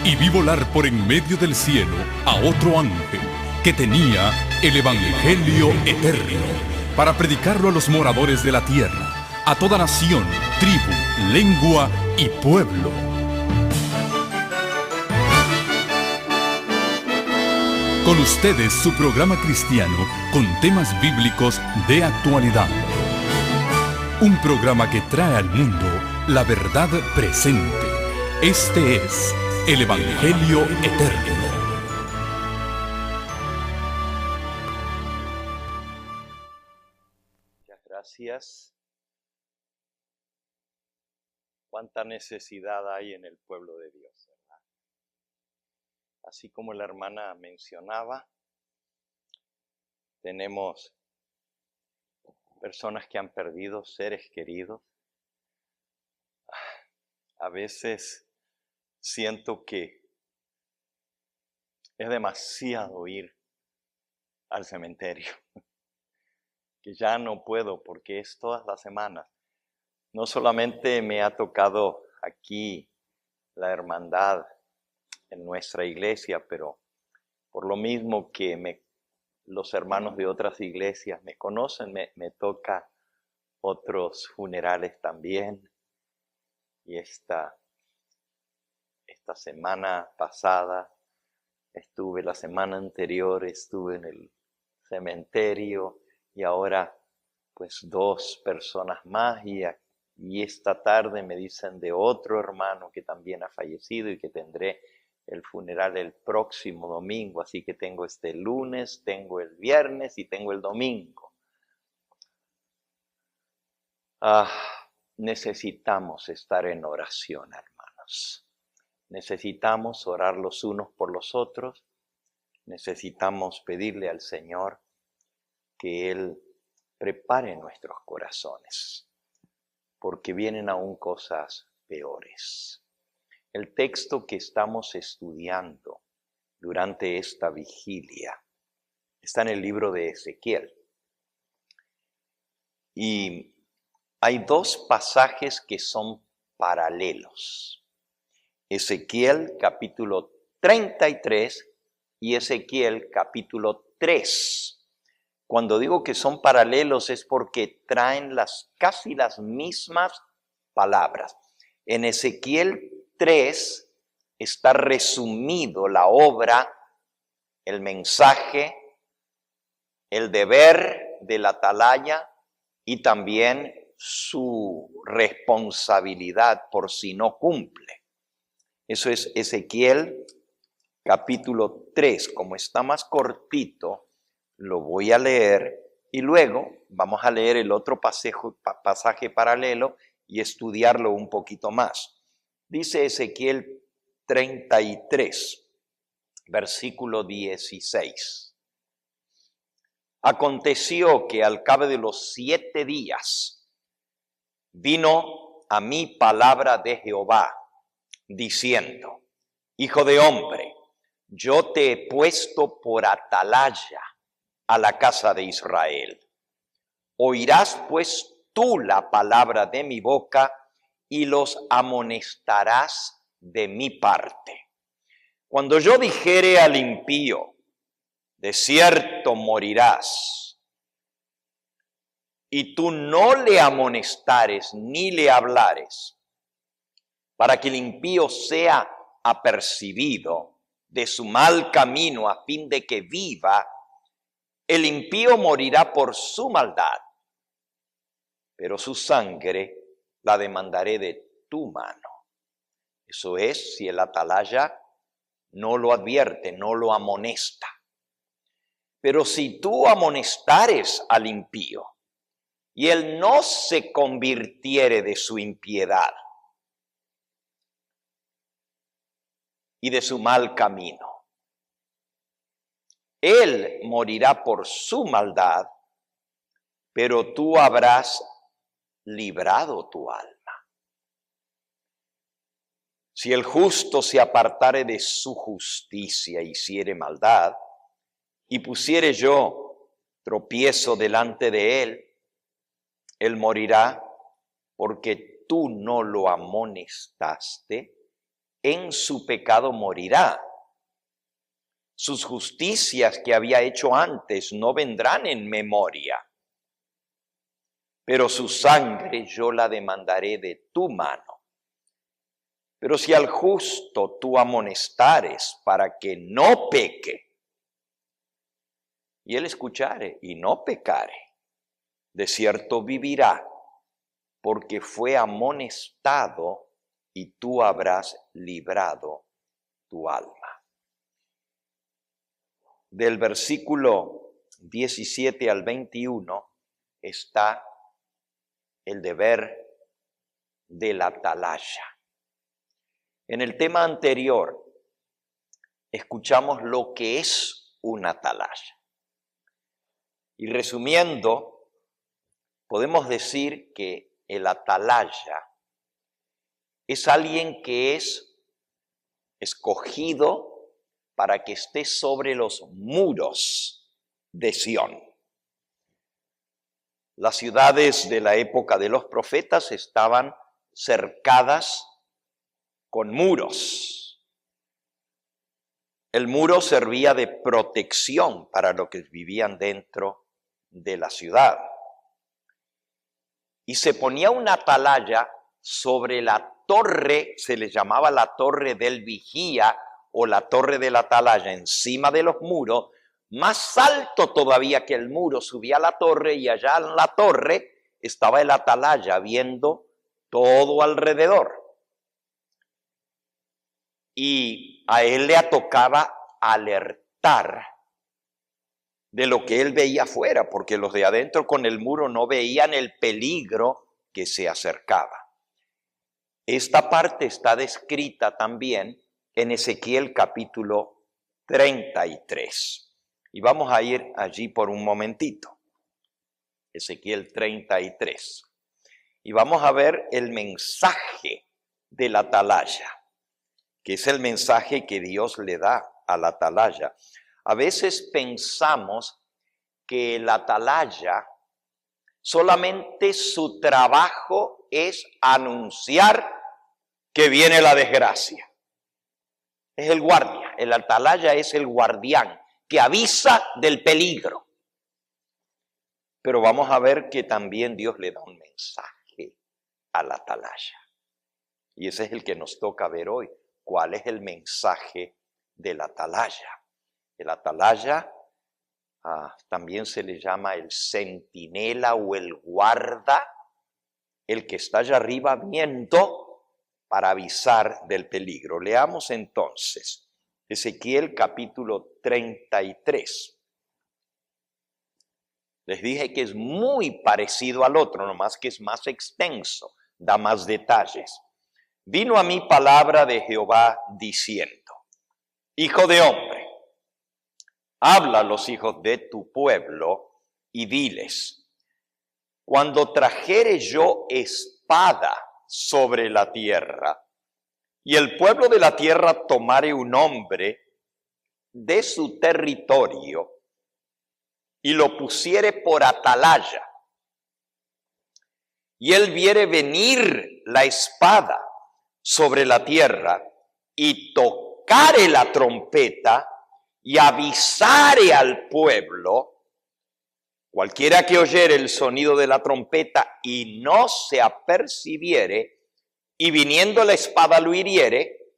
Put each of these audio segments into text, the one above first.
y vi volar por en medio del cielo a otro ángel que tenía el Evangelio eterno para predicarlo a los moradores de la tierra, a toda nación, tribu, lengua y pueblo. Con ustedes su programa cristiano con temas bíblicos de actualidad. Un programa que trae al mundo la verdad presente. Este es el Evangelio Eterno. Muchas gracias. Cuánta necesidad hay en el pueblo de Dios, ¿verdad? Así como la hermana mencionaba, tenemos personas que han perdido seres queridos. A veces siento que es demasiado ir al cementerio, que ya no puedo porque es todas las semanas. No solamente me ha tocado aquí la hermandad en nuestra iglesia, pero por lo mismo que los hermanos de otras iglesias me conocen, me toca otros funerales también. Y esta semana pasada la semana anterior estuve en el cementerio y ahora pues 2 personas más y esta tarde me dicen de otro hermano que también ha fallecido y que tendré el funeral el próximo domingo, así que tengo este lunes, tengo el viernes y tengo el domingo. Necesitamos estar en oración, hermanos. Necesitamos orar los unos por los otros. Necesitamos pedirle al Señor que Él prepare nuestros corazones, porque vienen aún cosas peores. El texto que estamos estudiando durante esta vigilia está en el libro de Ezequiel. Y hay 2 pasajes que son paralelos. Ezequiel capítulo 33 y Ezequiel capítulo 3. Cuando digo que son paralelos es porque traen casi las mismas palabras. En Ezequiel 3 está resumido la obra, el mensaje, el deber de la atalaya y también su responsabilidad por si no cumple. Eso es Ezequiel capítulo 3. Como está más cortito, lo voy a leer y luego vamos a leer el otro pasaje paralelo y estudiarlo un poquito más. Dice Ezequiel 33, versículo 16. Aconteció que al cabo de los 7 días vino a mí palabra de Jehová, diciendo: Hijo de hombre, yo te he puesto por atalaya a la casa de Israel. Oirás pues tú la palabra de mi boca y los amonestarás de mi parte. Cuando yo dijere al impío: de cierto morirás, y tú no le amonestares ni le hablares, para que el impío sea apercibido de su mal camino a fin de que viva, el impío morirá por su maldad, pero su sangre la demandaré de tu mano. Eso es, si el atalaya no lo advierte, no lo amonesta. Pero si tú amonestares al impío y él no se convirtiere de su impiedad y de su mal camino, él morirá por su maldad, pero tú habrás librado tu alma. Si el justo se apartare de su justicia y hiciere maldad, y pusiere yo tropiezo delante de él morirá, porque tú no lo amonestaste en su pecado morirá. Sus justicias que había hecho antes no vendrán en memoria, pero su sangre yo la demandaré de tu mano. Pero si al justo tú amonestares para que no peque, y él escuchare y no pecare, de cierto vivirá, porque fue amonestado y tú habrás librado tu alma. Del versículo 17 al 21 está el deber de la atalaya. En el tema anterior escuchamos lo que es una atalaya. Y resumiendo, podemos decir que el atalaya es alguien que es escogido para que esté sobre los muros de Sión. Las ciudades de la época de los profetas estaban cercadas con muros. El muro servía de protección para los que vivían dentro de la ciudad. Y se ponía una atalaya sobre la torre, se le llamaba la torre del vigía o la torre de la atalaya, encima de los muros, más alto todavía que el muro, subía a la torre y allá en la torre estaba el atalaya viendo todo alrededor. Y a él le tocaba alertar de lo que él veía afuera, porque los de adentro con el muro no veían el peligro que se acercaba. Esta parte está descrita también en Ezequiel capítulo 33. Y vamos a ir allí por un momentito. Ezequiel 33. Y vamos a ver el mensaje de la atalaya, que es el mensaje que Dios le da a la atalaya. A veces pensamos que la atalaya solamente su trabajo es anunciar que viene la desgracia. Es el guardia, el atalaya es el guardián que avisa del peligro. Pero vamos a ver que también Dios le da un mensaje a la atalaya. Y ese es el que nos toca ver hoy. ¿Cuál es el mensaje de la atalaya? El atalaya también se le llama el centinela o el guarda, el que está allá arriba viendo para avisar del peligro. Leamos entonces Ezequiel capítulo 33. Les dije que es muy parecido al otro, nomás que es más extenso, da más detalles. Vino a mí palabra de Jehová diciendo: Hijo de hombre, habla a los hijos de tu pueblo y diles: cuando trajere yo espada sobre la tierra, y el pueblo de la tierra tomare un hombre de su territorio y lo pusiere por atalaya, y él viere venir la espada sobre la tierra y tocare la trompeta y avisare al pueblo, cualquiera que oyere el sonido de la trompeta y no se apercibiere, y viniendo la espada lo hiriere,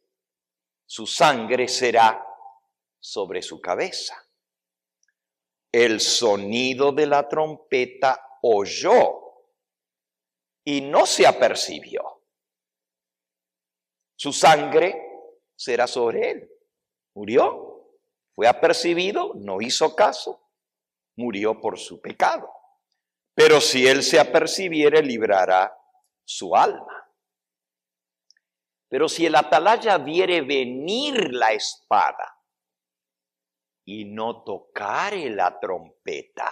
su sangre será sobre su cabeza. El sonido de la trompeta oyó y no se apercibió. Su sangre será sobre él. Murió, fue apercibido, no hizo caso, murió por su pecado. Pero si él se apercibiere, librará su alma. Pero si el atalaya viere venir la espada y no tocare la trompeta,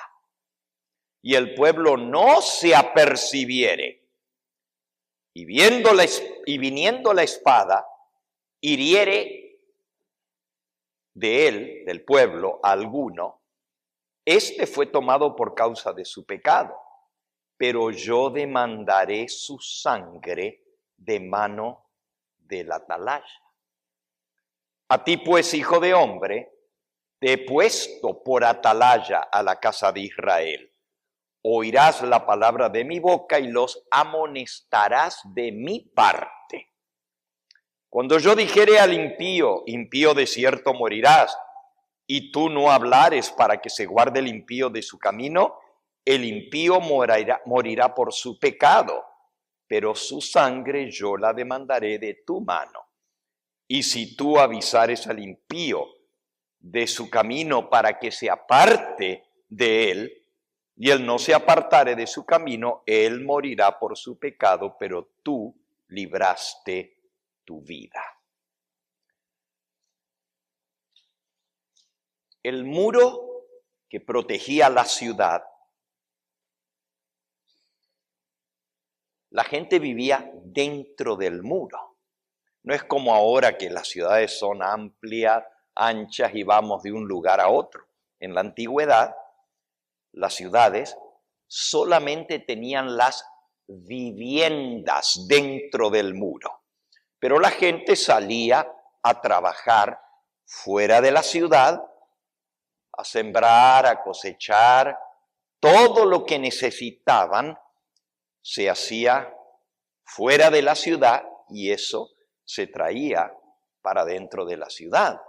y el pueblo no se apercibiere, y viniendo la espada, hiriere de él, del pueblo, a alguno, este fue tomado por causa de su pecado, pero yo demandaré su sangre de mano del atalaya. A ti pues, hijo de hombre, te he puesto por atalaya a la casa de Israel. Oirás la palabra de mi boca y los amonestarás de mi parte. Cuando yo dijere al impío, impío de cierto morirás, y tú no hablares para que se guarde el impío de su camino, el impío morirá por su pecado, pero su sangre yo la demandaré de tu mano. Y si tú avisares al impío de su camino para que se aparte de él, y él no se apartare de su camino, él morirá por su pecado, pero tú libraste tu vida. El muro que protegía la ciudad, la gente vivía dentro del muro. No es como ahora que las ciudades son amplias, anchas y vamos de un lugar a otro. En la antigüedad, las ciudades solamente tenían las viviendas dentro del muro. Pero la gente salía a trabajar fuera de la ciudad, a sembrar, a cosechar. Todo lo que necesitaban se hacía fuera de la ciudad y eso se traía para dentro de la ciudad.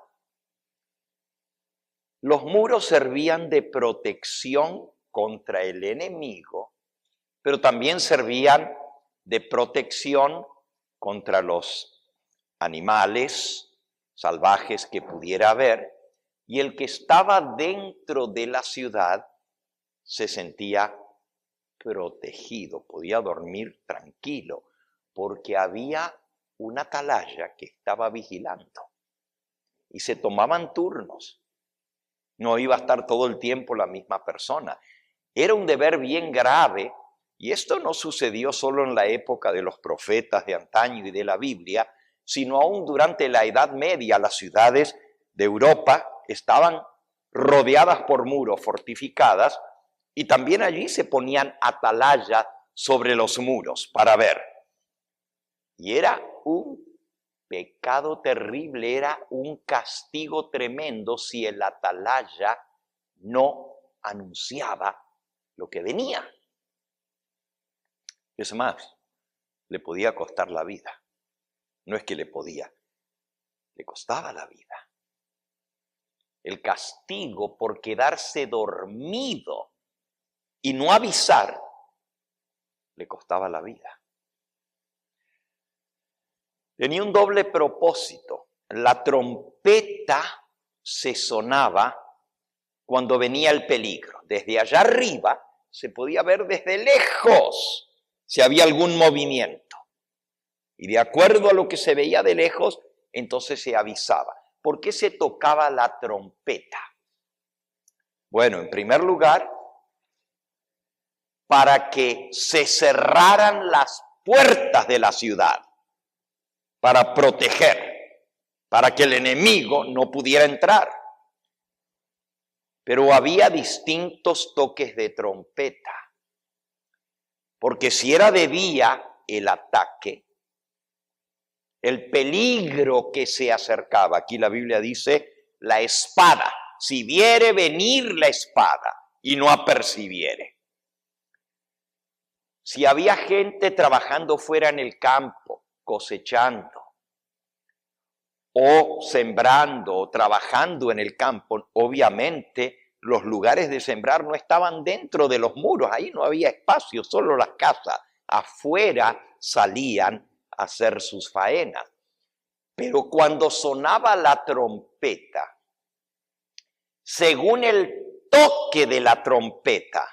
Los muros servían de protección contra el enemigo, pero también servían de protección contra los animales salvajes que pudiera haber, y el que estaba dentro de la ciudad se sentía protegido, podía dormir tranquilo, porque había una atalaya que estaba vigilando y se tomaban turnos. No iba a estar todo el tiempo la misma persona. Era un deber bien grave, y esto no sucedió solo en la época de los profetas de antaño y de la Biblia, sino aún durante la Edad Media. Las ciudades de Europa estaban rodeadas por muros, fortificadas, y también allí se ponían atalayas sobre los muros para ver. Y era un pecado terrible, era un castigo tremendo si el atalaya no anunciaba lo que venía. Es más, le podía costar la vida. No es que le podía, le costaba la vida. El castigo por quedarse dormido y no avisar le costaba la vida. Tenía un doble propósito. La trompeta se sonaba cuando venía el peligro. Desde allá arriba se podía ver desde lejos si había algún movimiento. Y de acuerdo a lo que se veía de lejos, entonces se avisaba. ¿Por qué se tocaba la trompeta? Bueno, en primer lugar, para que se cerraran las puertas de la ciudad, para proteger, para que el enemigo no pudiera entrar. Pero había distintos toques de trompeta, porque si era de día el ataque, el peligro que se acercaba, aquí la Biblia dice, la espada, si viere venir la espada y no apercibiere. Si había gente trabajando fuera en el campo, cosechando, o sembrando, o trabajando en el campo, obviamente los lugares de sembrar no estaban dentro de los muros, ahí no había espacio, solo las casas. Afuera salían a hacer sus faenas. Pero cuando sonaba la trompeta, según el toque de la trompeta,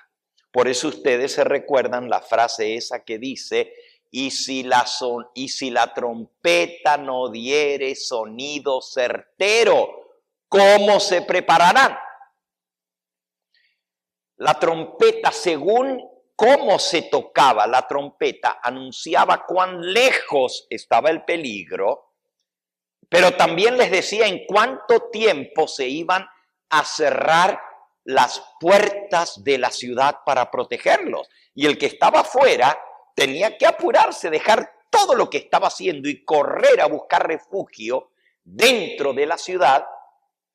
por eso ustedes se recuerdan la frase esa que dice, y si la trompeta no diere sonido certero, ¿cómo se prepararán? La trompeta, según cómo se tocaba la trompeta, anunciaba cuán lejos estaba el peligro, pero también les decía en cuánto tiempo se iban a cerrar las puertas de la ciudad para protegerlos. Y el que estaba afuera tenía que apurarse, dejar todo lo que estaba haciendo y correr a buscar refugio dentro de la ciudad,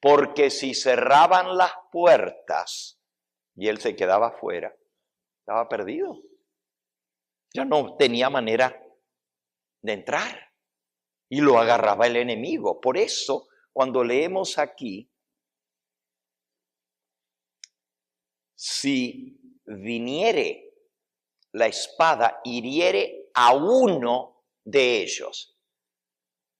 porque si cerraban las puertas y él se quedaba afuera, estaba perdido. Ya no tenía manera de entrar y lo agarraba el enemigo. Por eso, cuando leemos aquí, si viniere la espada, hiriere a uno de ellos.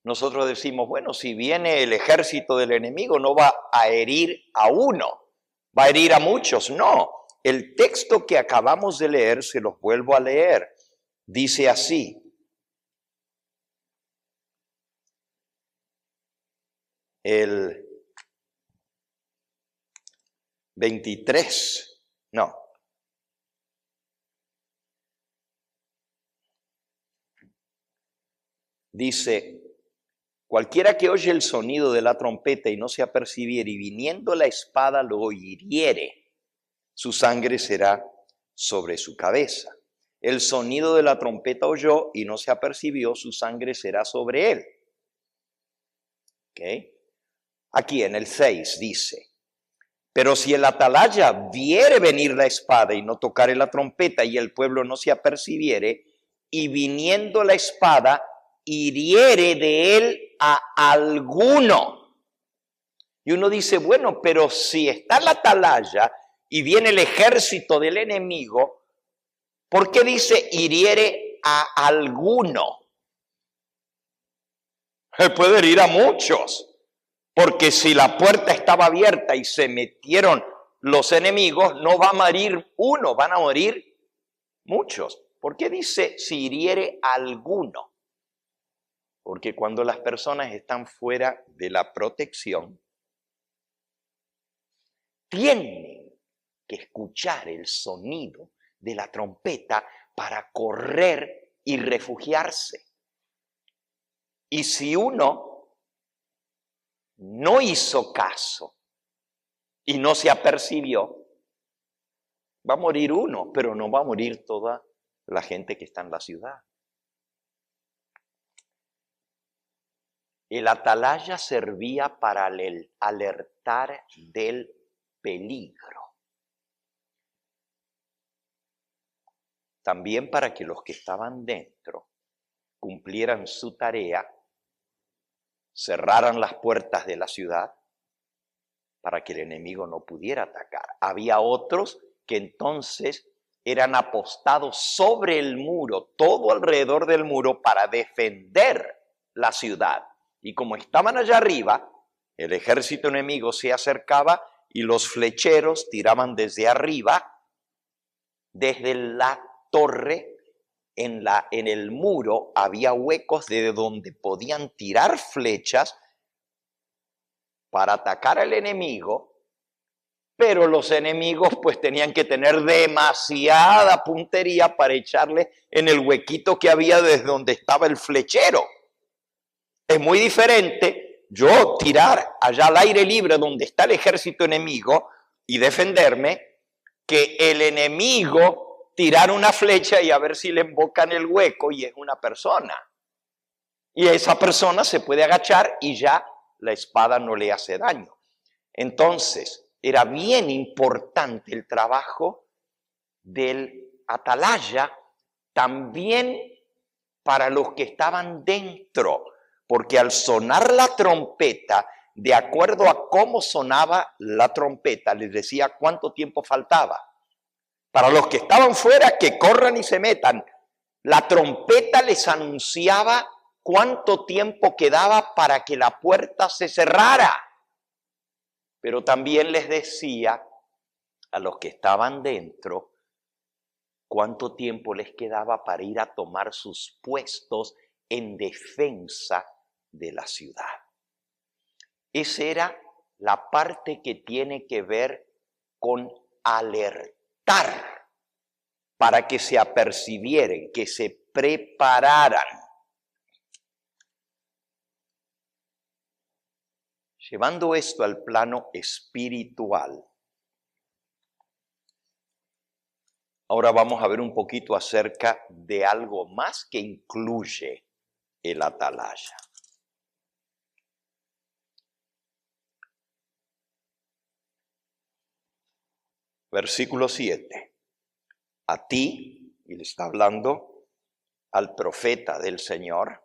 Nosotros decimos, bueno, si viene el ejército del enemigo, no va a herir a uno, va a herir a muchos. No, el texto que acabamos de leer, se los vuelvo a leer, dice así. El 23, no. Dice, cualquiera que oye el sonido de la trompeta y no se apercibiere, y viniendo la espada lo hiriere, su sangre será sobre su cabeza. El sonido de la trompeta oyó y no se apercibió, su sangre será sobre él. ¿Okay? Aquí en el 6 dice, pero si el atalaya viere venir la espada y no tocare la trompeta y el pueblo no se apercibiere, y viniendo la espada hiriere de él a alguno. Y uno dice, bueno, pero si está la atalaya y viene el ejército del enemigo, ¿por qué dice hiriere a alguno? Él puede herir a muchos. Porque si la puerta estaba abierta y se metieron los enemigos, no va a morir uno, van a morir muchos. ¿Por qué dice si hiriere a alguno? Porque cuando las personas están fuera de la protección, tienen que escuchar el sonido de la trompeta para correr y refugiarse. Y si uno no hizo caso y no se apercibió, va a morir uno, pero no va a morir toda la gente que está en la ciudad. El atalaya servía para alertar del peligro. También para que los que estaban dentro cumplieran su tarea, cerraran las puertas de la ciudad para que el enemigo no pudiera atacar. Había otros que entonces eran apostados sobre el muro, todo alrededor del muro, para defender la ciudad. Y como estaban allá arriba, el ejército enemigo se acercaba y los flecheros tiraban desde arriba, desde la torre. En el muro había huecos de donde podían tirar flechas para atacar al enemigo, pero los enemigos pues tenían que tener demasiada puntería para echarle en el huequito que había desde donde estaba el flechero. Es muy diferente yo tirar allá al aire libre donde está el ejército enemigo y defenderme, que el enemigo tirar una flecha y a ver si le embocan el hueco y es una persona. Y esa persona se puede agachar y ya la espada no le hace daño. Entonces, era bien importante el trabajo del atalaya, también para los que estaban dentro, porque al sonar la trompeta, de acuerdo a cómo sonaba la trompeta, les decía cuánto tiempo faltaba. Para los que estaban fuera, que corran y se metan. La trompeta les anunciaba cuánto tiempo quedaba para que la puerta se cerrara. Pero también les decía a los que estaban dentro cuánto tiempo les quedaba para ir a tomar sus puestos en defensa de la ciudad. Esa era la parte que tiene que ver con alertar, para que se apercibieran, que se prepararan. Llevando esto al plano espiritual, ahora vamos a ver un poquito acerca de algo más que incluye el atalaya. Versículo 7. A ti, y le está hablando al profeta del Señor,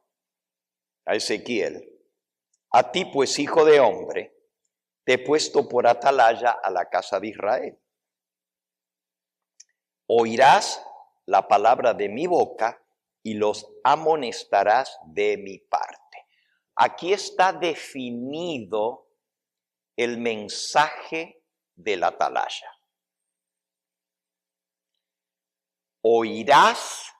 a Ezequiel, a ti pues, hijo de hombre, te he puesto por atalaya a la casa de Israel. Oirás la palabra de mi boca y los amonestarás de mi parte. Aquí está definido el mensaje de la atalaya. Oirás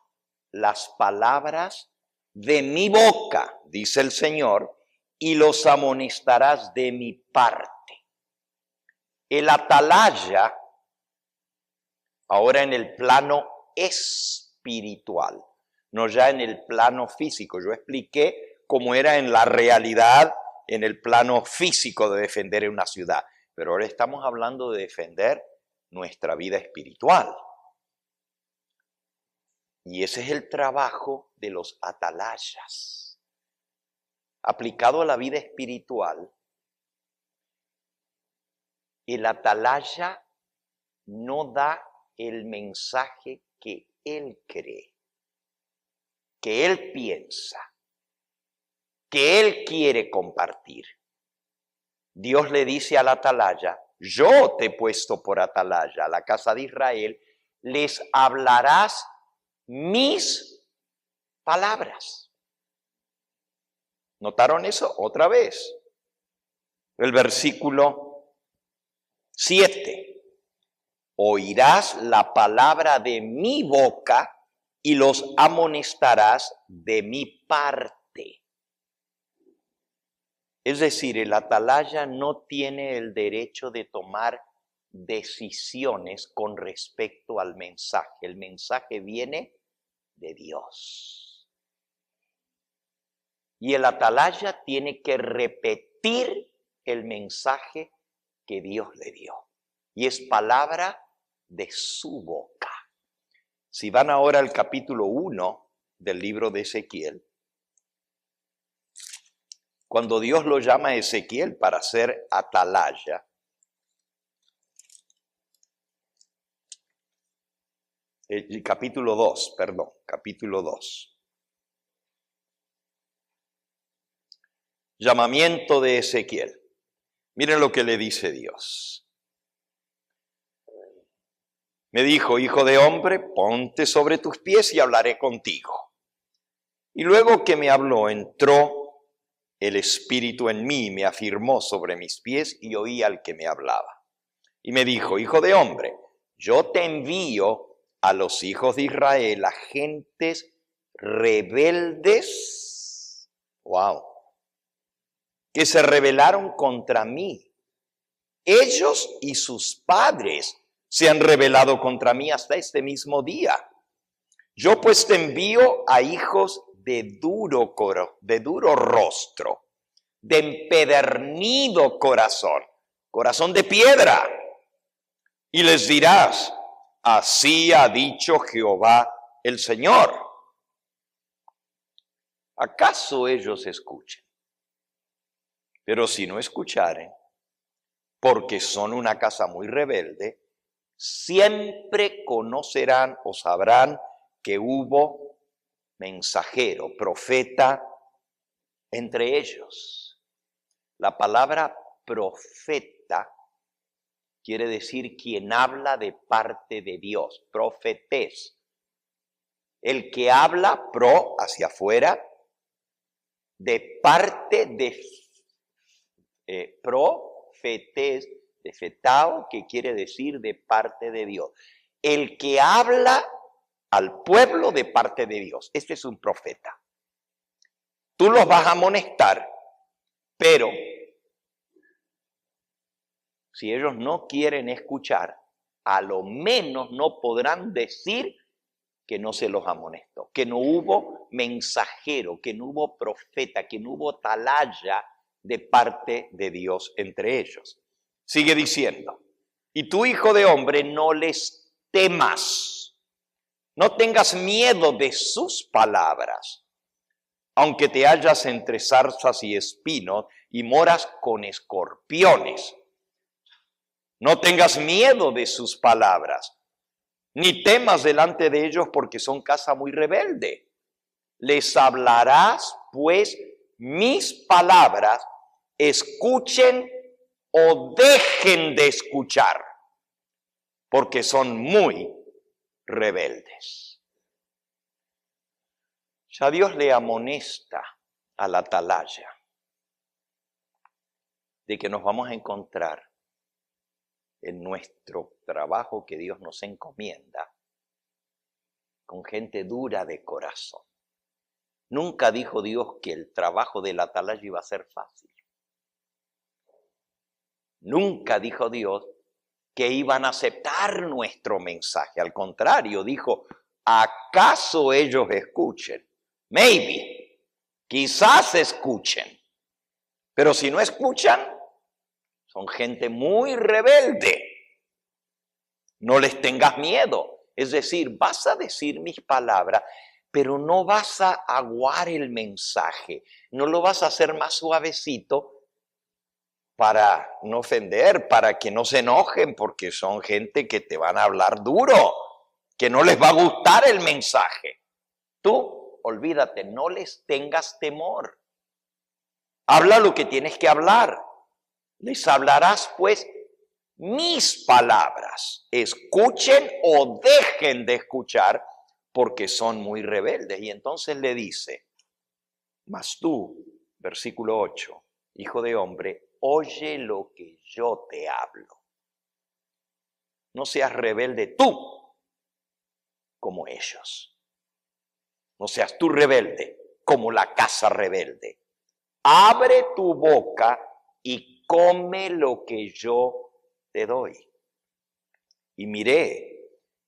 las palabras de mi boca, dice el Señor, y los amonestarás de mi parte. El atalaya, ahora en el plano espiritual, no ya en el plano físico. Yo expliqué cómo era en la realidad, en el plano físico de defender una ciudad. Pero ahora estamos hablando de defender nuestra vida espiritual. Y ese es el trabajo de los atalayas. Aplicado a la vida espiritual, el atalaya no da el mensaje que él cree, que él piensa, que él quiere compartir. Dios le dice al atalaya: yo te he puesto por atalaya a la casa de Israel, les hablarás mis palabras. ¿Notaron eso? Otra vez. El versículo 7. Oirás la palabra de mi boca y los amonestarás de mi parte. Es decir, el atalaya no tiene el derecho de tomar decisiones con respecto al mensaje. El mensaje viene de Dios. Y el atalaya tiene que repetir el mensaje que Dios le dio. Y es palabra de su boca. Si van ahora al capítulo 1 del libro de Ezequiel, cuando Dios lo llama a Ezequiel para ser atalaya, capítulo 2. Llamamiento de Ezequiel. Miren lo que le dice Dios. Me dijo: hijo de hombre, ponte sobre tus pies y hablaré contigo. Y luego que me habló, entró el Espíritu en mí, me afirmó sobre mis pies y oí al que me hablaba. Y me dijo: hijo de hombre, yo te envío a los hijos de Israel, a gentes rebeldes, que se rebelaron contra mí. Ellos y sus padres se han rebelado contra mí hasta este mismo día. Yo pues te envío a hijos de duro rostro, de empedernido corazón de piedra. Y les dirás: así ha dicho Jehová el Señor. ¿Acaso ellos escuchen? Pero si no escucharen, porque son una casa muy rebelde, siempre conocerán o sabrán que hubo mensajero, profeta entre ellos. La palabra profeta quiere decir quien habla de parte de Dios, profetés. El que habla hacia afuera, de parte de profetés, de fetao, que quiere decir de parte de Dios. El que habla al pueblo de parte de Dios. Este es un profeta. Tú los vas a amonestar, pero si ellos no quieren escuchar, a lo menos no podrán decir que no se los amonestó, que no hubo mensajero, que no hubo profeta, que no hubo atalaya de parte de Dios entre ellos. Sigue diciendo: y tú, hijo de hombre, no les temas, no tengas miedo de sus palabras, aunque te hallas entre zarzas y espinos y moras con escorpiones. No tengas miedo de sus palabras, ni temas delante de ellos porque son casa muy rebelde. Les hablarás, pues, mis palabras, escuchen o dejen de escuchar, porque son muy rebeldes. Ya Dios le amonesta a la atalaya de que nos vamos a encontrar en nuestro trabajo que Dios nos encomienda con gente dura de corazón. Nunca dijo Dios que el trabajo del atalaya iba a ser fácil. Nunca dijo Dios que iban a aceptar nuestro mensaje. Al contrario, dijo, ¿acaso ellos escuchen? Maybe, quizás escuchen. Pero si no escuchan, son gente muy rebelde. No les tengas miedo. Es decir, vas a decir mis palabras, pero no vas a aguar el mensaje. No lo vas a hacer más suavecito para no ofender, para que no se enojen, porque son gente que te van a hablar duro, que no les va a gustar el mensaje. Tú, olvídate, no les tengas temor. Habla lo que tienes que hablar. Les hablarás, pues, mis palabras. Escuchen o dejen de escuchar, porque son muy rebeldes. Y entonces le dice, mas tú, versículo 8, hijo de hombre, oye lo que yo te hablo. No seas rebelde tú como ellos. No seas tú rebelde como la casa rebelde. Abre tu boca y come lo que yo te doy. Y miré,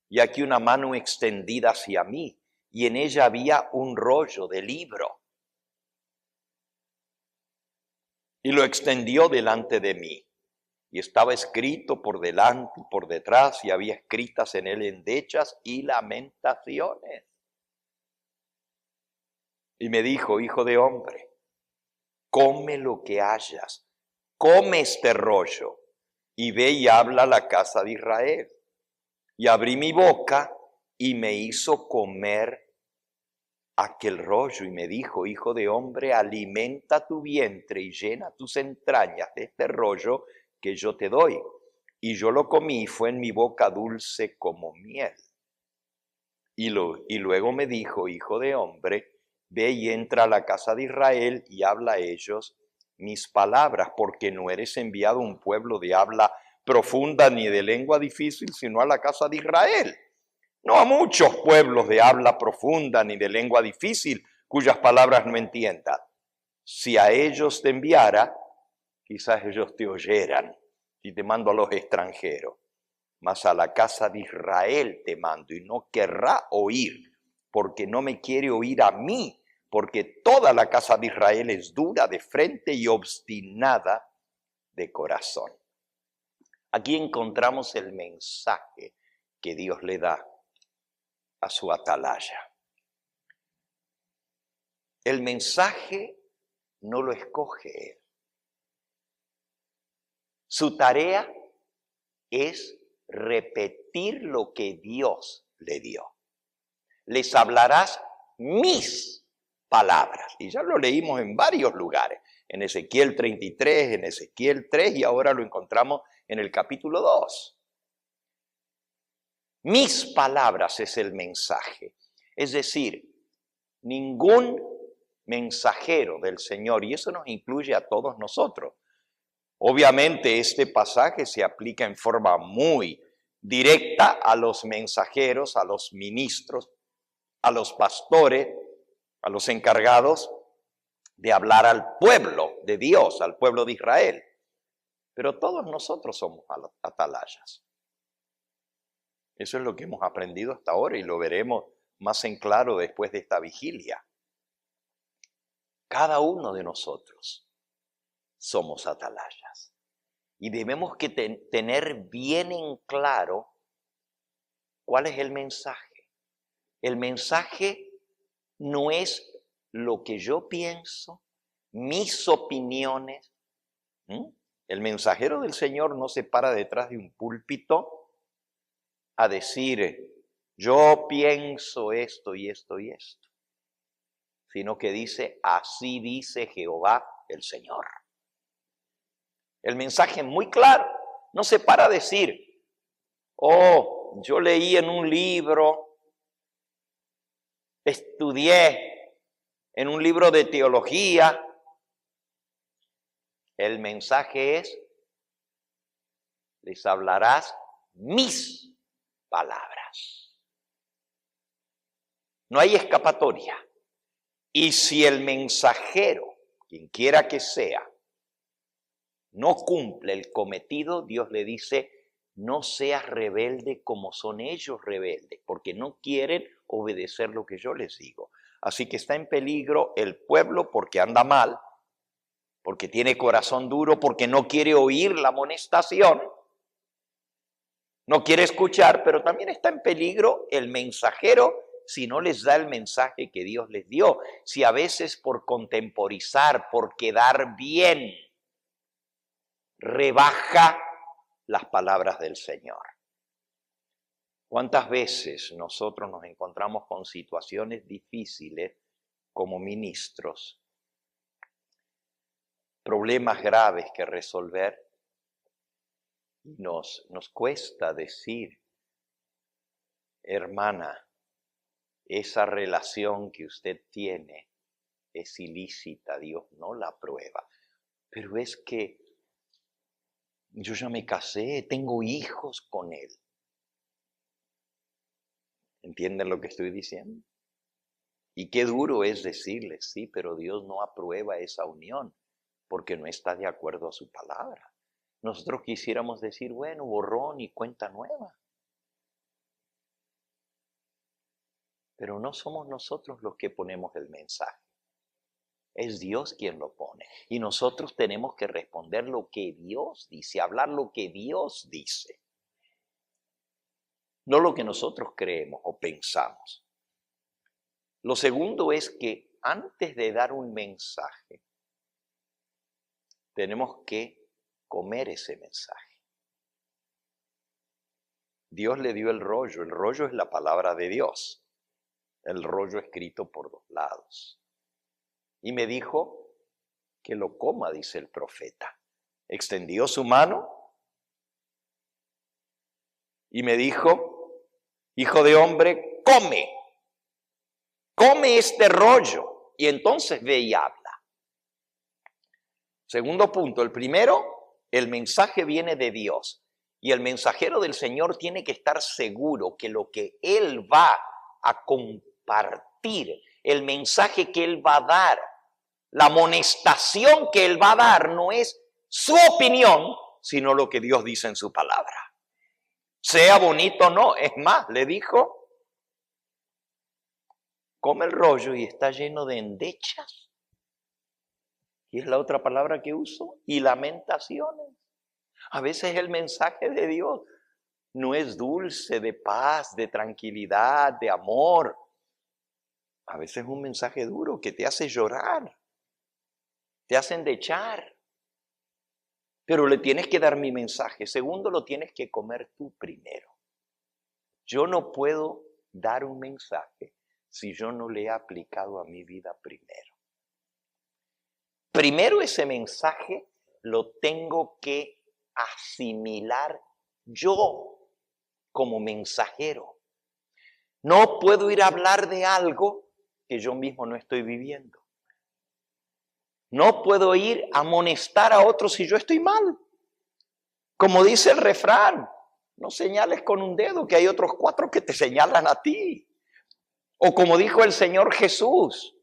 y aquí una mano extendida hacia mí, y en ella había un rollo de libro. Y lo extendió delante de mí. Y estaba escrito por delante y por detrás, y había escritas en él endechas y lamentaciones. Y me dijo, hijo de hombre, come lo que hayas, come este rollo, y ve y habla a la casa de Israel. Y abrí mi boca, y me hizo comer aquel rollo, y me dijo, hijo de hombre, alimenta tu vientre y llena tus entrañas de este rollo que yo te doy. Y yo lo comí, y fue en mi boca dulce como miel. Y luego me dijo, hijo de hombre, ve y entra a la casa de Israel y habla a ellos mis palabras, porque no eres enviado a un pueblo de habla profunda ni de lengua difícil, sino a la casa de Israel. No a muchos pueblos de habla profunda ni de lengua difícil, cuyas palabras no entiendas. Si a ellos te enviara, quizás ellos te oyeran, y te mando a los extranjeros. Mas a la casa de Israel te mando, y no querrá oír, porque no me quiere oír a mí, porque toda la casa de Israel es dura de frente y obstinada de corazón. Aquí encontramos el mensaje que Dios le da a su atalaya. El mensaje no lo escoge él. Su tarea es repetir lo que Dios le dio. Les hablarás mis palabras. Y ya lo leímos en varios lugares. En Ezequiel 33, en Ezequiel 3 y ahora lo encontramos en el capítulo 2. Mis palabras es el mensaje. Es decir, ningún mensajero del Señor, y eso nos incluye a todos nosotros. Obviamente este pasaje se aplica en forma muy directa a los mensajeros, a los ministros, a los pastores, a los encargados de hablar al pueblo de Dios, al pueblo de Israel. Pero todos nosotros somos atalayas. Eso es lo que hemos aprendido hasta ahora y lo veremos más en claro después de esta vigilia. Cada uno de nosotros somos atalayas y debemos que tener bien en claro cuál es el mensaje. El mensaje no es lo que yo pienso, mis opiniones, El mensajero del Señor no se para detrás de un púlpito a decir, yo pienso esto y esto y esto, sino que dice, así dice Jehová el Señor. El mensaje es muy claro, no se para a decir, oh, yo leí en un libro, estudié en un libro de teología. El mensaje es, les hablarás mis palabras. No hay escapatoria. Y si el mensajero, quien quiera que sea, no cumple el cometido, Dios le dice, no seas rebelde como son ellos rebeldes, porque no quieren obedecer lo que yo les digo. Así que está en peligro el pueblo porque anda mal, porque tiene corazón duro, porque no quiere oír la amonestación, no quiere escuchar, pero también está en peligro el mensajero si no les da el mensaje que Dios les dio. Si a veces por contemporizar, por quedar bien, rebaja las palabras del Señor. ¿Cuántas veces nosotros nos encontramos con situaciones difíciles como ministros? Problemas graves que resolver, y nos cuesta decir, hermana, esa relación que usted tiene es ilícita, Dios no la aprueba. Pero es que yo ya me casé, tengo hijos con él. ¿Entienden lo que estoy diciendo? Y qué duro es decirle, sí, pero Dios no aprueba esa unión, porque no está de acuerdo a su palabra. Nosotros quisiéramos decir, bueno, borrón y cuenta nueva. Pero no somos nosotros los que ponemos el mensaje. Es Dios quien lo pone. Y nosotros tenemos que responder lo que Dios dice, hablar lo que Dios dice. No lo que nosotros creemos o pensamos. Lo segundo es que antes de dar un mensaje, tenemos que comer ese mensaje. Dios le dio el rollo es la palabra de Dios, el rollo escrito por dos lados. Y me dijo que lo coma, dice el profeta. Extendió su mano y me dijo, hijo de hombre, come este rollo y entonces ve y habla. Segundo punto, el primero, el mensaje viene de Dios y el mensajero del Señor tiene que estar seguro que lo que Él va a compartir, el mensaje que Él va a dar, la amonestación que Él va a dar no es su opinión, sino lo que Dios dice en su palabra. Sea bonito o no, es más, le dijo, come el rollo y está lleno de endechas. Y es la otra palabra que uso, y lamentaciones. A veces el mensaje de Dios no es dulce, de paz, de tranquilidad, de amor. A veces es un mensaje duro que te hace llorar, te hace endechar. Pero le tienes que dar mi mensaje. Segundo, lo tienes que comer tú primero. Yo no puedo dar un mensaje si yo no le he aplicado a mi vida primero. Primero ese mensaje lo tengo que asimilar yo como mensajero. No puedo ir a hablar de algo que yo mismo no estoy viviendo. No puedo ir a amonestar a otros si yo estoy mal. Como dice el refrán, no señales con un dedo que hay otros 4 que te señalan a ti. O como dijo el Señor Jesús,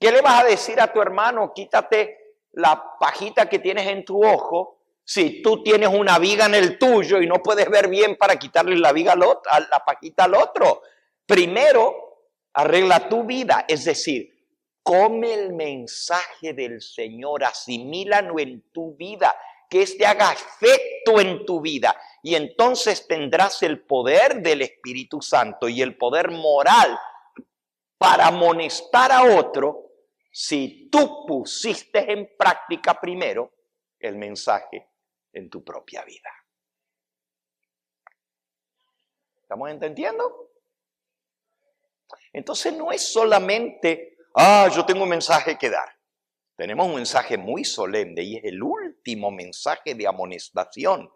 ¿qué le vas a decir a tu hermano? Quítate la pajita que tienes en tu ojo si tú tienes una viga en el tuyo y no puedes ver bien para quitarle la viga al otro, la pajita al otro. Primero, arregla tu vida, es decir, come el mensaje del Señor, asimílalo en tu vida, que éste haga efecto en tu vida. Y entonces tendrás el poder del Espíritu Santo y el poder moral para amonestar a otro si tú pusiste en práctica primero el mensaje en tu propia vida. ¿Estamos entendiendo? Entonces no es solamente, yo tengo un mensaje que dar. Tenemos un mensaje muy solemne y es el último mensaje de amonestación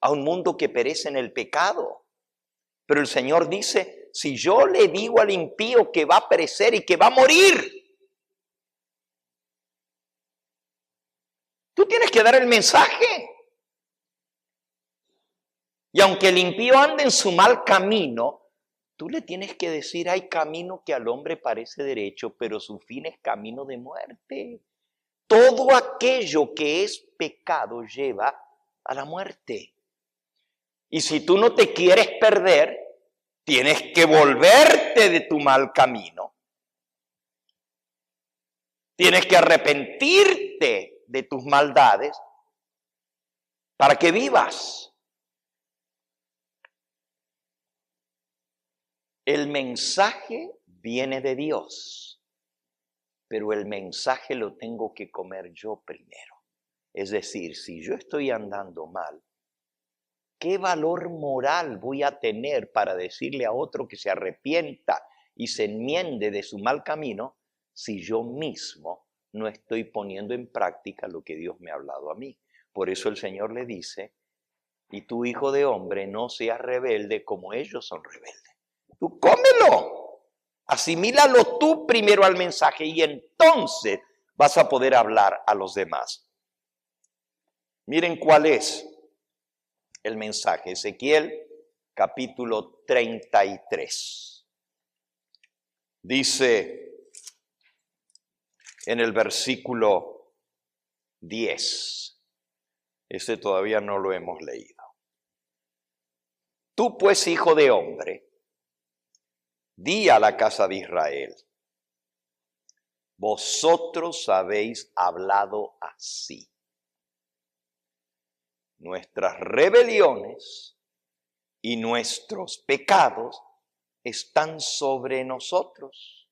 a un mundo que perece en el pecado. Pero el Señor dice, si yo le digo al impío que va a perecer y que va a morir, tú tienes que dar el mensaje. Y aunque el impío ande en su mal camino, tú le tienes que decir, hay camino que al hombre parece derecho, pero su fin es camino de muerte. Todo aquello que es pecado lleva a la muerte. Y si tú no te quieres perder, tienes que volverte de tu mal camino. Tienes que arrepentirte de tus maldades para que vivas. El mensaje viene de Dios, pero el mensaje lo tengo que comer yo primero. Es decir, si yo estoy andando mal, ¿qué valor moral voy a tener para decirle a otro que se arrepienta y se enmiende de su mal camino si yo mismo no estoy poniendo en práctica lo que Dios me ha hablado a mí? Por eso el Señor le dice, y tú, hijo de hombre, no seas rebelde como ellos son rebeldes. Tú cómelo, asimílalo tú primero al mensaje y entonces vas a poder hablar a los demás. Miren cuál es el mensaje. Ezequiel capítulo 33. Dice en el versículo 10. Este todavía no lo hemos leído. Tú pues, hijo de hombre, di a la casa de Israel, vosotros habéis hablado así. Nuestras rebeliones y nuestros pecados están sobre nosotros,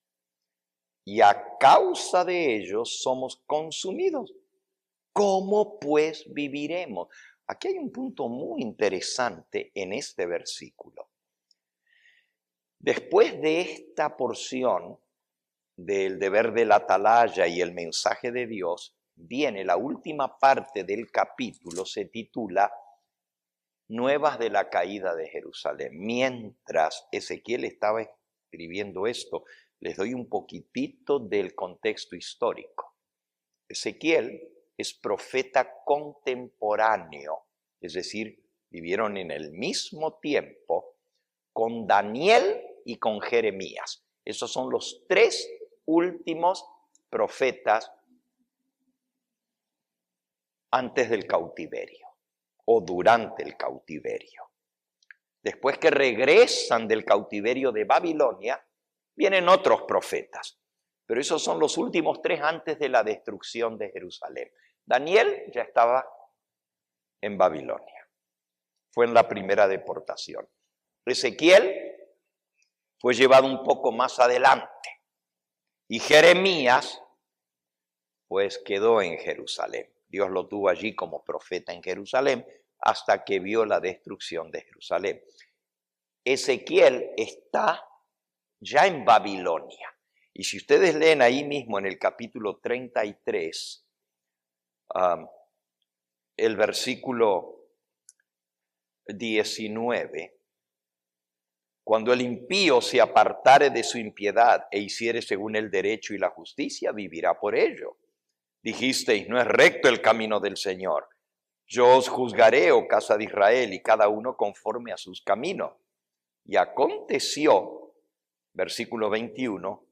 y a causa de ellos somos consumidos. ¿Cómo pues viviremos? Aquí hay un punto muy interesante en este versículo. Después de esta porción del deber de la atalaya y el mensaje de Dios, viene la última parte del capítulo, se titula Nuevas de la caída de Jerusalén. Mientras Ezequiel estaba escribiendo esto, les doy un poquitito del contexto histórico. Ezequiel es profeta contemporáneo, es decir, vivieron en el mismo tiempo con Daniel y con Jeremías. Esos son los tres últimos profetas antes del cautiverio o durante el cautiverio. Después que regresan del cautiverio de Babilonia, vienen otros profetas, pero esos son los últimos tres antes de la destrucción de Jerusalén. Daniel ya estaba en Babilonia, fue en la primera deportación. Ezequiel fue llevado un poco más adelante y Jeremías pues quedó en Jerusalén. Dios lo tuvo allí como profeta en Jerusalén hasta que vio la destrucción de Jerusalén. Ezequiel está ya en Babilonia. Y si ustedes leen ahí mismo en el capítulo 33, el versículo 19, cuando el impío se apartare de su impiedad e hiciere según el derecho y la justicia, vivirá por ello. Dijisteis, no es recto el camino del Señor. Yo os juzgaré, oh casa de Israel, y cada uno conforme a sus caminos. Y aconteció, versículo 21,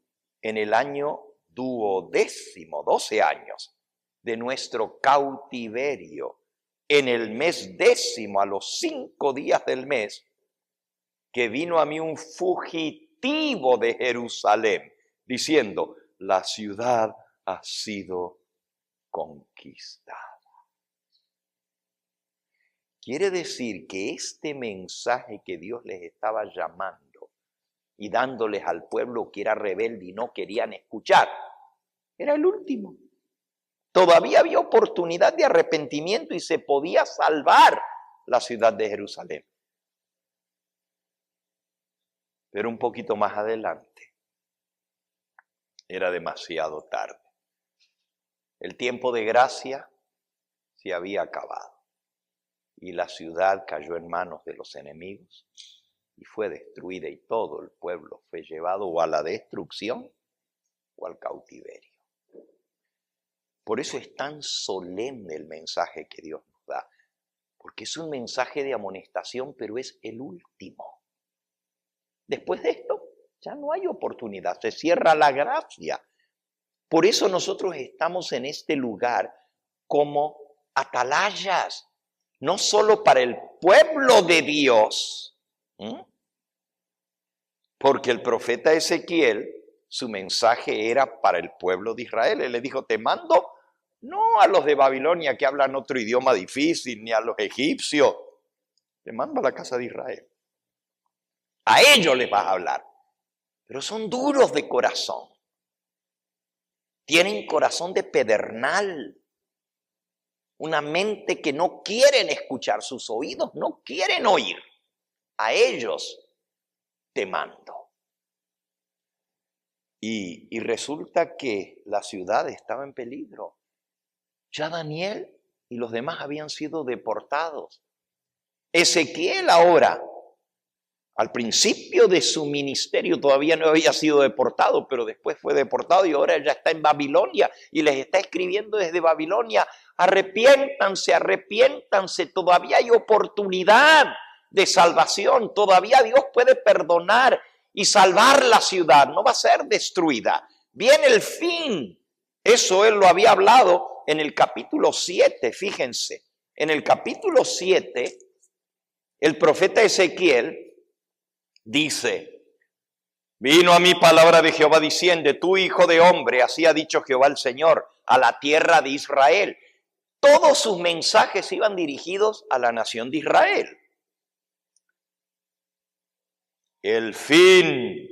en el año 12º, 12 años, de nuestro cautiverio, en el mes 10º, a los 5 días del mes, que vino a mí un fugitivo de Jerusalén, diciendo, la ciudad ha sido conquistada. Quiere decir que este mensaje que Dios les estaba llamando y dándoles al pueblo que era rebelde y no querían escuchar, era el último. Todavía había oportunidad de arrepentimiento y se podía salvar la ciudad de Jerusalén. Pero un poquito más adelante era demasiado tarde. El tiempo de gracia se había acabado y la ciudad cayó en manos de los enemigos y fue destruida, y todo el pueblo fue llevado o a la destrucción o al cautiverio. Por eso es tan solemne el mensaje que Dios nos da, porque es un mensaje de amonestación, pero es el último. Después de esto ya no hay oportunidad, se cierra la gracia. Por eso nosotros estamos en este lugar como atalayas, no solo para el pueblo de Dios, porque el profeta Ezequiel, su mensaje era para el pueblo de Israel. Él le dijo, te mando no a los de Babilonia que hablan otro idioma difícil, ni a los egipcios, te mando a la casa de Israel. A ellos les vas a hablar, pero son duros de corazón. Tienen corazón de pedernal, una mente que no quieren escuchar, sus oídos no quieren oír. A ellos te mando. Y resulta que la ciudad estaba en peligro. Ya Daniel y los demás habían sido deportados. Ezequiel ahora, al principio de su ministerio todavía no había sido deportado, pero después fue deportado y ahora ya está en Babilonia y les está escribiendo desde Babilonia, arrepiéntanse, arrepiéntanse, todavía hay oportunidad de salvación, todavía Dios puede perdonar y salvar la ciudad, no va a ser destruida. Viene el fin. Eso él lo había hablado en el capítulo 7, fíjense. En el capítulo 7, el profeta Ezequiel dice, vino a mí palabra de Jehová diciendo, tú hijo de hombre, así ha dicho Jehová el Señor, a la tierra de Israel. Todos sus mensajes iban dirigidos a la nación de Israel. El fin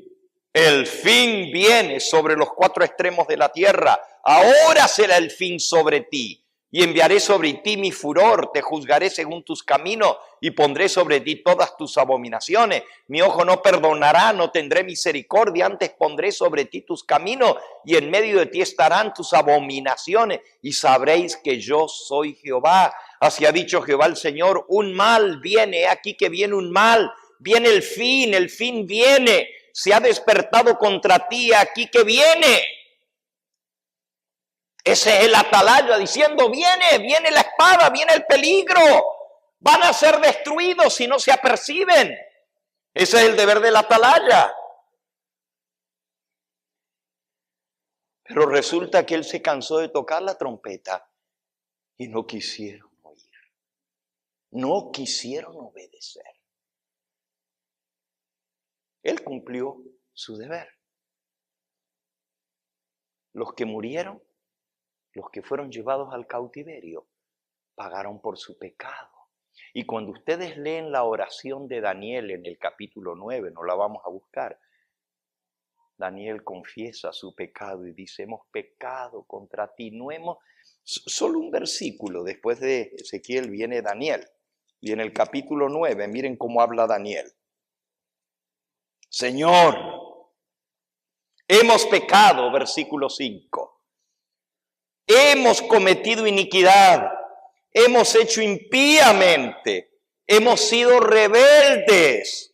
viene sobre los cuatro extremos de la tierra. Ahora será el fin sobre ti. Y enviaré sobre ti mi furor, te juzgaré según tus caminos y pondré sobre ti todas tus abominaciones. Mi ojo no perdonará, no tendré misericordia, antes pondré sobre ti tus caminos y en medio de ti estarán tus abominaciones y sabréis que yo soy Jehová. Así ha dicho Jehová el Señor, un mal viene, aquí que viene un mal, viene el fin viene, se ha despertado contra ti, aquí que viene. Ese es el atalaya diciendo, viene la espada, viene el peligro. Van a ser destruidos si no se aperciben. Ese es el deber del atalaya. Pero resulta que él se cansó de tocar la trompeta y no quisieron oír. No quisieron obedecer. Él cumplió su deber. Los que murieron, los que fueron llevados al cautiverio, pagaron por su pecado. Y cuando ustedes leen la oración de Daniel en el capítulo 9, no la vamos a buscar, Daniel confiesa su pecado y dice, hemos pecado contra ti. No hemos, solo un versículo después de Ezequiel viene Daniel. Y en el capítulo 9, miren cómo habla Daniel. Señor, hemos pecado, versículo 5. Hemos cometido iniquidad, hemos hecho impíamente, hemos sido rebeldes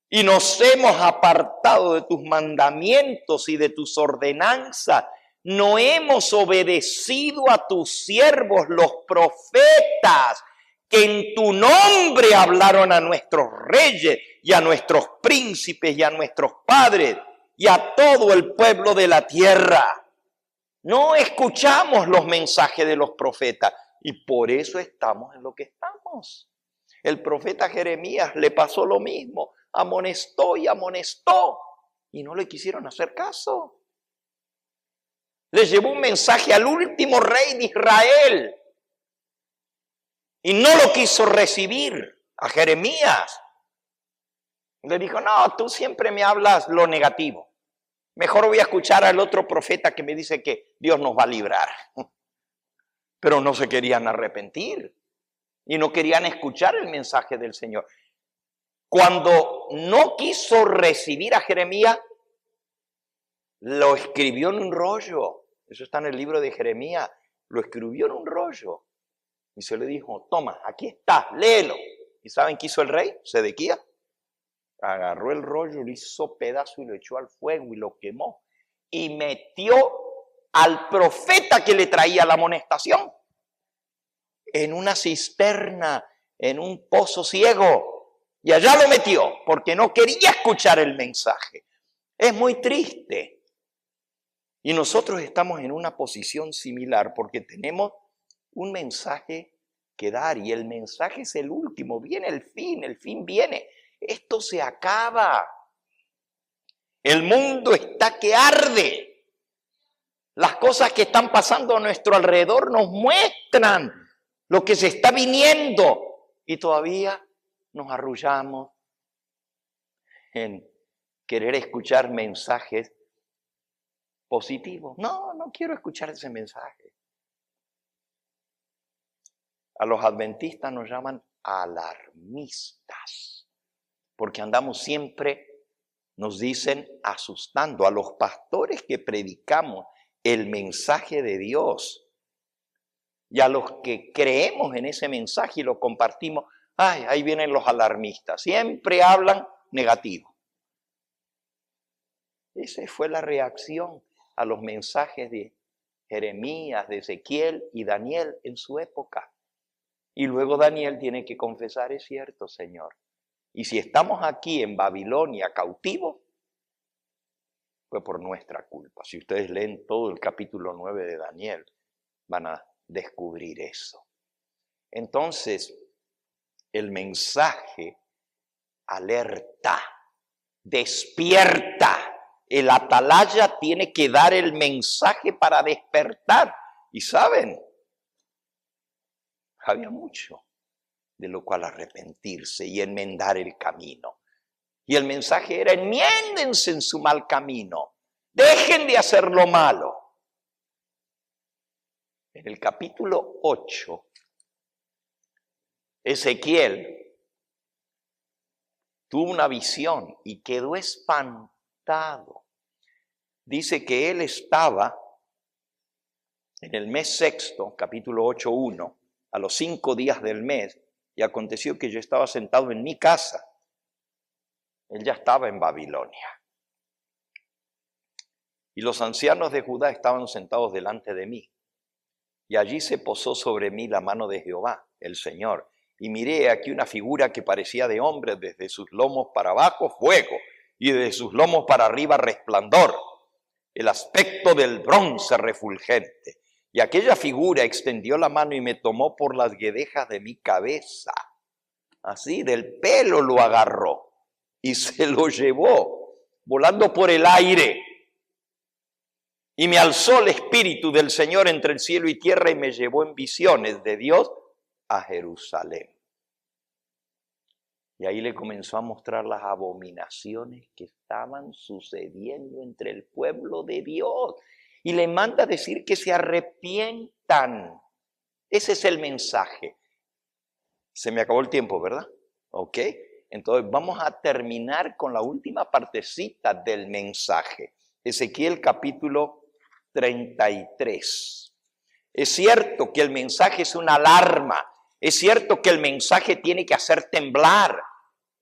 y nos hemos apartado de tus mandamientos y de tus ordenanzas. No hemos obedecido a tus siervos, los profetas, que en tu nombre hablaron a nuestros reyes y a nuestros príncipes y a nuestros padres y a todo el pueblo de la tierra. No escuchamos los mensajes de los profetas y por eso estamos en lo que estamos. El profeta Jeremías le pasó lo mismo, amonestó y no le quisieron hacer caso. Le llevó un mensaje al último rey de Israel y no lo quiso recibir a Jeremías. Le dijo, no, tú siempre me hablas lo negativo. Mejor voy a escuchar al otro profeta que me dice que Dios nos va a librar. pero no se querían arrepentir y no querían escuchar el mensaje del Señor. Cuando no quiso recibir a Jeremías, lo escribió en un rollo. Eso está en el libro de Jeremías. Lo escribió en un rollo. Y se le dijo, toma, aquí está, léelo. ¿Y saben qué hizo el rey? Sedequías. Agarró el rollo, lo hizo pedazo y lo echó al fuego y lo quemó. Y metió al profeta que le traía la amonestación en una cisterna, en un pozo ciego. Y allá lo metió porque no quería escuchar el mensaje. Es muy triste. Y nosotros estamos en una posición similar porque tenemos un mensaje que dar y el mensaje es el último. Viene el fin viene. Esto se acaba. El mundo está que arde. Las cosas que están pasando a nuestro alrededor nos muestran lo que se está viniendo y todavía nos arrullamos en querer escuchar mensajes positivos. No quiero escuchar ese mensaje. A los adventistas nos llaman alarmistas, porque andamos siempre, nos dicen, asustando. A los pastores que predicamos el mensaje de Dios y a los que creemos en ese mensaje y lo compartimos, ahí vienen los alarmistas, siempre hablan negativo. Esa fue la reacción a los mensajes de Jeremías, de Ezequiel y Daniel en su época. Y luego Daniel tiene que confesar, es cierto, Señor. Y si estamos aquí en Babilonia cautivos, fue por nuestra culpa. Si ustedes leen todo el capítulo 9 de Daniel, van a descubrir eso. Entonces, el mensaje alerta, despierta. El atalaya tiene que dar el mensaje para despertar. Y ¿saben? Había mucho de lo cual arrepentirse y enmendar el camino. Y el mensaje era, enmiéndense en su mal camino. Dejen de hacer lo malo. En el capítulo 8, Ezequiel tuvo una visión y quedó espantado. Dice que él estaba en el mes sexto, capítulo 8:1, a los 5 días del mes, y aconteció que yo estaba sentado en mi casa. Él ya estaba en Babilonia. Y los ancianos de Judá estaban sentados delante de mí. Y allí se posó sobre mí la mano de Jehová, el Señor. Y miré aquí una figura que parecía de hombre, desde sus lomos para abajo fuego, y desde sus lomos para arriba resplandor. El aspecto del bronce refulgente. Y aquella figura extendió la mano y me tomó por las guedejas de mi cabeza. Así, del pelo lo agarró y se lo llevó volando por el aire. Y me alzó el Espíritu del Señor entre el cielo y tierra y me llevó en visiones de Dios a Jerusalén. Y ahí le comenzó a mostrar las abominaciones que estaban sucediendo entre el pueblo de Dios. Y le manda a decir que se arrepientan. Ese es el mensaje. Se me acabó el tiempo, ¿verdad? ¿Ok? Entonces vamos a terminar con la última partecita del mensaje. Ezequiel capítulo 33. Es cierto que el mensaje es una alarma. Es cierto que el mensaje tiene que hacer temblar.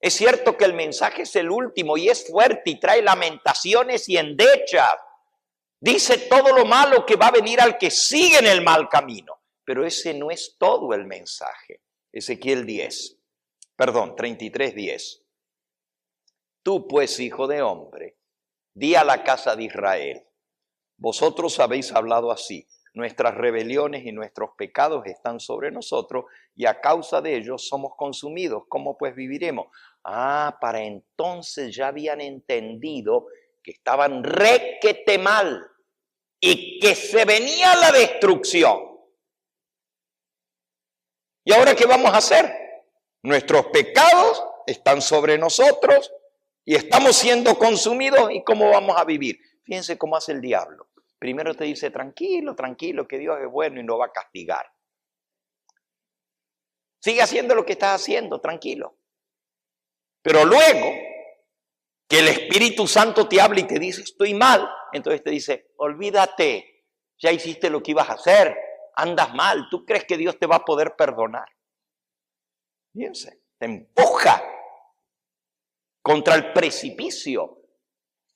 Es cierto que el mensaje es el último y es fuerte y trae lamentaciones y endechas. Dice todo lo malo que va a venir al que sigue en el mal camino. Pero ese no es todo el mensaje. Ezequiel 33:10. Tú pues, hijo de hombre, di a la casa de Israel, vosotros habéis hablado así, nuestras rebeliones y nuestros pecados están sobre nosotros y a causa de ellos somos consumidos. ¿Cómo pues viviremos? Para entonces ya habían entendido que estaban requete mal y que se venía la destrucción. ¿Y ahora qué vamos a hacer? Nuestros pecados están sobre nosotros y estamos siendo consumidos. ¿Y cómo vamos a vivir? Fíjense cómo hace el diablo. Primero te dice, tranquilo, tranquilo, que Dios es bueno y no va a castigar. Sigue haciendo lo que estás haciendo, tranquilo. Pero luego que el Espíritu Santo te habla y te dice, estoy mal, entonces te dice, olvídate, ya hiciste lo que ibas a hacer, andas mal, ¿tú crees que Dios te va a poder perdonar? Fíjense, te empuja contra el precipicio.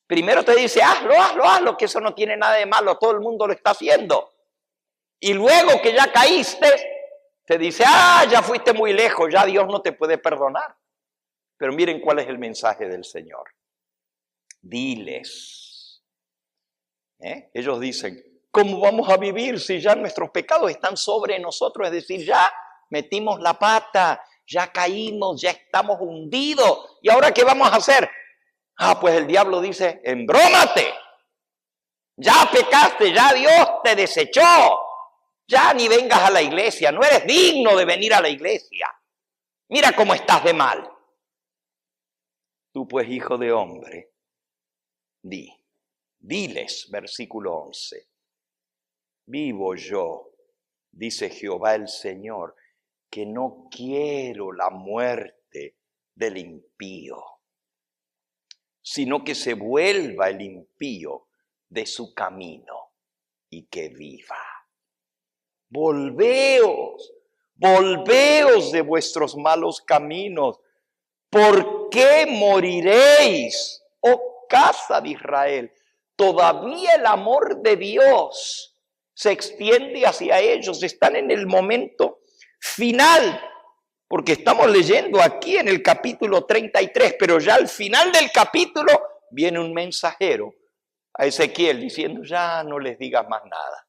Primero te dice, hazlo, que eso no tiene nada de malo, todo el mundo lo está haciendo. Y luego que ya caíste, te dice, ya fuiste muy lejos, ya Dios no te puede perdonar. Pero miren cuál es el mensaje del Señor. Diles. Ellos dicen, ¿cómo vamos a vivir si ya nuestros pecados están sobre nosotros? Es decir, ya metimos la pata, ya caímos, ya estamos hundidos. ¿Y ahora qué vamos a hacer? Pues el diablo dice, embrómate. Ya pecaste, ya Dios te desechó. Ya ni vengas a la iglesia, no eres digno de venir a la iglesia. Mira cómo estás de mal. Tú pues, hijo de hombre, diles, versículo 11. Vivo yo, dice Jehová el Señor, que no quiero la muerte del impío, sino que se vuelva el impío de su camino y que viva. Volveos de vuestros malos caminos. ¿Por qué moriréis, oh casa de Israel? Todavía el amor de Dios se extiende hacia ellos. Están en el momento final, porque estamos leyendo aquí en el capítulo 33, pero ya al final del capítulo viene un mensajero a Ezequiel diciendo, ya no les digas más nada,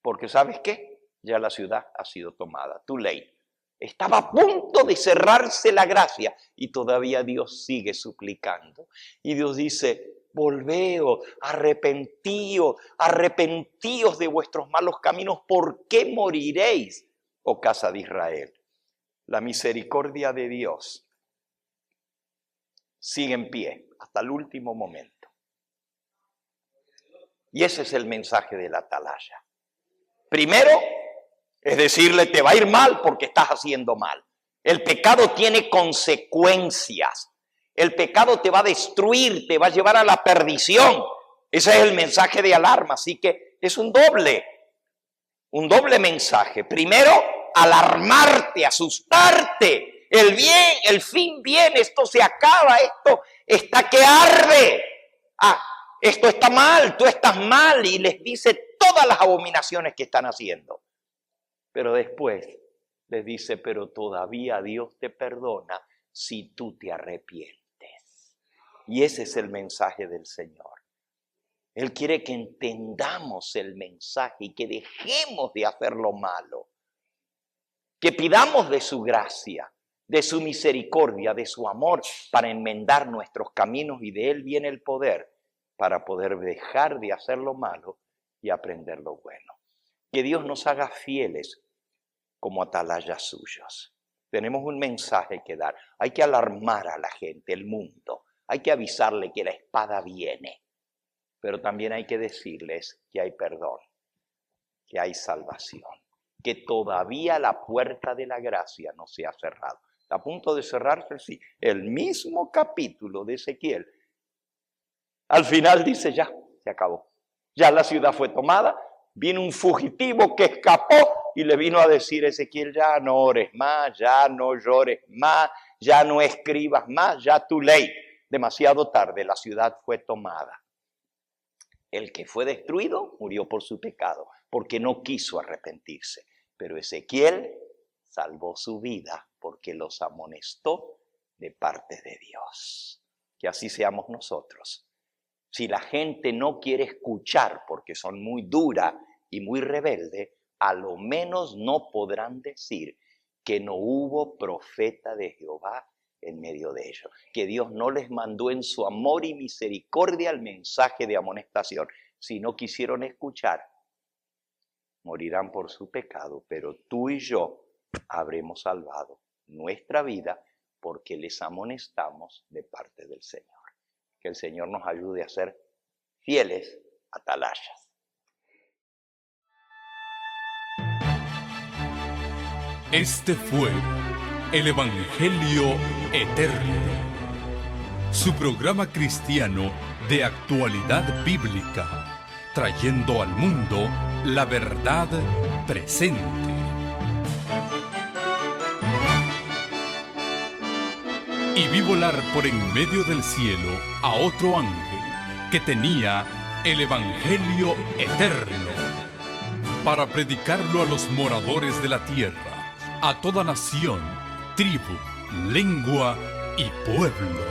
porque ¿sabes qué? Ya la ciudad ha sido tomada, too late. Estaba a punto de cerrarse la gracia y todavía Dios sigue suplicando. Y Dios dice, volveos, arrepentíos de vuestros malos caminos. ¿Por qué moriréis, oh casa de Israel? La misericordia de Dios sigue en pie hasta el último momento. Y ese es el mensaje de la atalaya. Primero, es decirle, te va a ir mal porque estás haciendo mal. El pecado tiene consecuencias. El pecado te va a destruir, te va a llevar a la perdición. Ese es el mensaje de alarma. Así que es un doble mensaje. Primero, alarmarte, asustarte. El fin viene, esto se acaba, esto está que arde. Esto está mal, tú estás mal. Y les dice todas las abominaciones que están haciendo. Pero después les dice, pero todavía Dios te perdona si tú te arrepientes. Y ese es el mensaje del Señor. Él quiere que entendamos el mensaje y que dejemos de hacer lo malo. Que pidamos de su gracia, de su misericordia, de su amor para enmendar nuestros caminos y de Él viene el poder para poder dejar de hacer lo malo y aprender lo bueno. Que Dios nos haga fieles como atalayas suyos. Tenemos un mensaje que dar. Hay que alarmar a la gente, el mundo. Hay que avisarle que la espada viene. Pero también hay que decirles que hay perdón, que hay salvación, que todavía la puerta de la gracia no se ha cerrado. Está a punto de cerrarse, sí. El mismo capítulo de Ezequiel. Al final dice, ya, se acabó. Ya la ciudad fue tomada. Vino un fugitivo que escapó y le vino a decir a Ezequiel, ya no ores más, ya no llores más, ya no escribas más, ya tu ley. Demasiado tarde, la ciudad fue tomada. El que fue destruido murió por su pecado, porque no quiso arrepentirse. Pero Ezequiel salvó su vida porque los amonestó de parte de Dios. Que así seamos nosotros. Si la gente no quiere escuchar porque son muy dura y muy rebelde, a lo menos no podrán decir que no hubo profeta de Jehová en medio de ellos. Que Dios no les mandó en su amor y misericordia el mensaje de amonestación. Si no quisieron escuchar, morirán por su pecado, pero tú y yo habremos salvado nuestra vida porque les amonestamos de parte del Señor. Que el Señor nos ayude a ser fieles atalayas. Este fue el Evangelio Eterno, su programa cristiano de actualidad bíblica, trayendo al mundo la verdad presente. Y vi volar por en medio del cielo a otro ángel que tenía el Evangelio Eterno, para predicarlo a los moradores de la tierra, a toda nación, tribu, lengua y pueblo.